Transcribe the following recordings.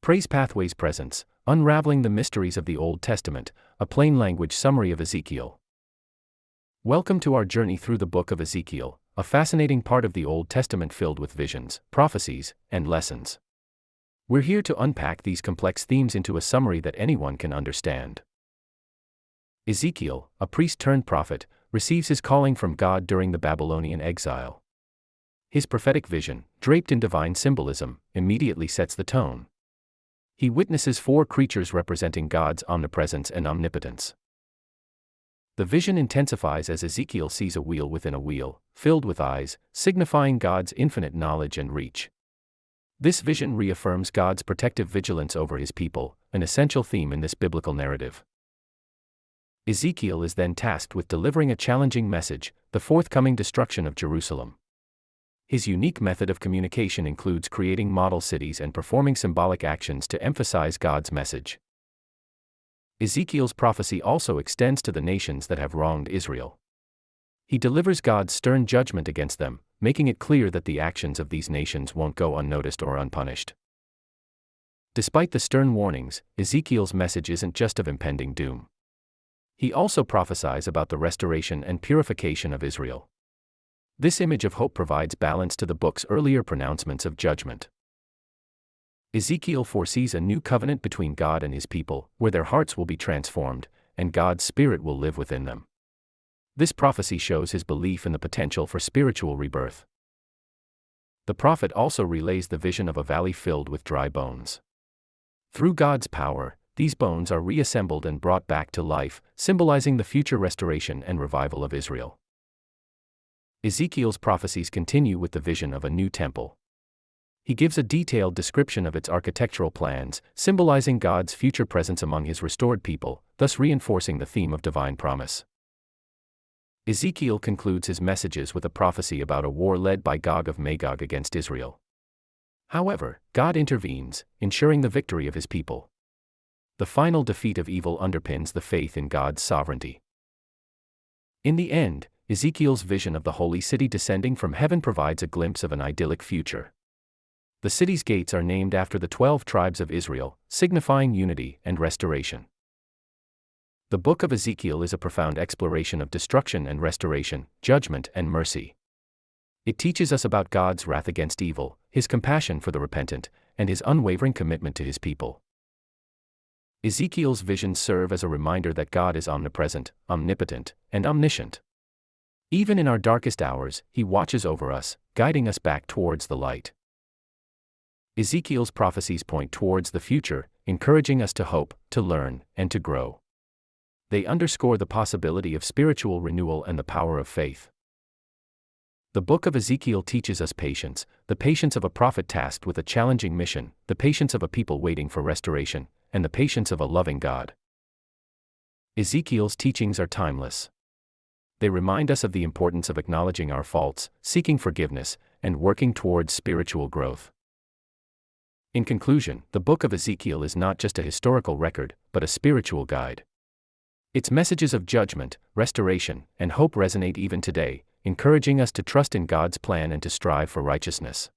Praise Pathways presents Unraveling the Mysteries of the Old Testament, a plain language summary of Ezekiel. Welcome to our journey through the book of Ezekiel, a fascinating part of the Old Testament filled with visions, prophecies, and lessons. We're here to unpack these complex themes into a summary that anyone can understand. Ezekiel, a priest turned prophet, receives his calling from God during the Babylonian exile. His prophetic vision, draped in divine symbolism, immediately sets the tone. He witnesses four creatures representing God's omnipresence and omnipotence. The vision intensifies as Ezekiel sees a wheel within a wheel, filled with eyes, signifying God's infinite knowledge and reach. This vision reaffirms God's protective vigilance over his people, an essential theme in this biblical narrative. Ezekiel is then tasked with delivering a challenging message: the forthcoming destruction of Jerusalem. His unique method of communication includes creating model cities and performing symbolic actions to emphasize God's message. Ezekiel's prophecy also extends to the nations that have wronged Israel. He delivers God's stern judgment against them, making it clear that the actions of these nations won't go unnoticed or unpunished. Despite the stern warnings, Ezekiel's message isn't just of impending doom. He also prophesies about the restoration and purification of Israel. This image of hope provides balance to the book's earlier pronouncements of judgment. Ezekiel foresees a new covenant between God and his people, where their hearts will be transformed, and God's Spirit will live within them. This prophecy shows his belief in the potential for spiritual rebirth. The prophet also relays the vision of a valley filled with dry bones. Through God's power, these bones are reassembled and brought back to life, symbolizing the future restoration and revival of Israel. Ezekiel's prophecies continue with the vision of a new temple. He gives a detailed description of its architectural plans, symbolizing God's future presence among his restored people, thus reinforcing the theme of divine promise. Ezekiel concludes his messages with a prophecy about a war led by Gog of Magog against Israel. However, God intervenes, ensuring the victory of his people. The final defeat of evil underpins the faith in God's sovereignty. In the end, Ezekiel's vision of the holy city descending from heaven provides a glimpse of an idyllic future. The city's gates are named after the 12 tribes of Israel, signifying unity and restoration. The book of Ezekiel is a profound exploration of destruction and restoration, judgment and mercy. It teaches us about God's wrath against evil, his compassion for the repentant, and his unwavering commitment to his people. Ezekiel's visions serve as a reminder that God is omnipresent, omnipotent, and omniscient. Even in our darkest hours, he watches over us, guiding us back towards the light. Ezekiel's prophecies point towards the future, encouraging us to hope, to learn, and to grow. They underscore the possibility of spiritual renewal and the power of faith. The book of Ezekiel teaches us patience, the patience of a prophet tasked with a challenging mission, the patience of a people waiting for restoration, and the patience of a loving God. Ezekiel's teachings are timeless. They remind us of the importance of acknowledging our faults, seeking forgiveness, and working towards spiritual growth. In conclusion, the book of Ezekiel is not just a historical record, but a spiritual guide. Its messages of judgment, restoration, and hope resonate even today, encouraging us to trust in God's plan and to strive for righteousness.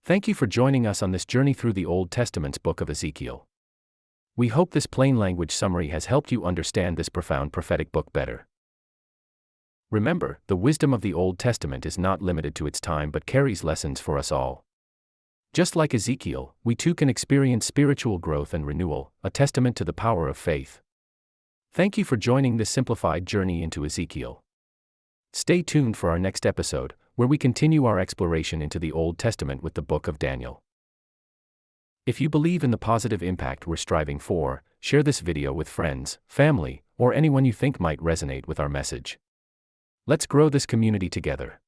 Thank you for joining us on this journey through the Old Testament's book of Ezekiel. We hope this plain language summary has helped you understand this profound prophetic book better. Remember, the wisdom of the Old Testament is not limited to its time but carries lessons for us all. Just like Ezekiel, we too can experience spiritual growth and renewal, a testament to the power of faith. Thank you for joining this simplified journey into Ezekiel. Stay tuned for our next episode, where we continue our exploration into the Old Testament with the book of Daniel. If you believe in the positive impact we're striving for, share this video with friends, family, or anyone you think might resonate with our message. Let's grow this community together.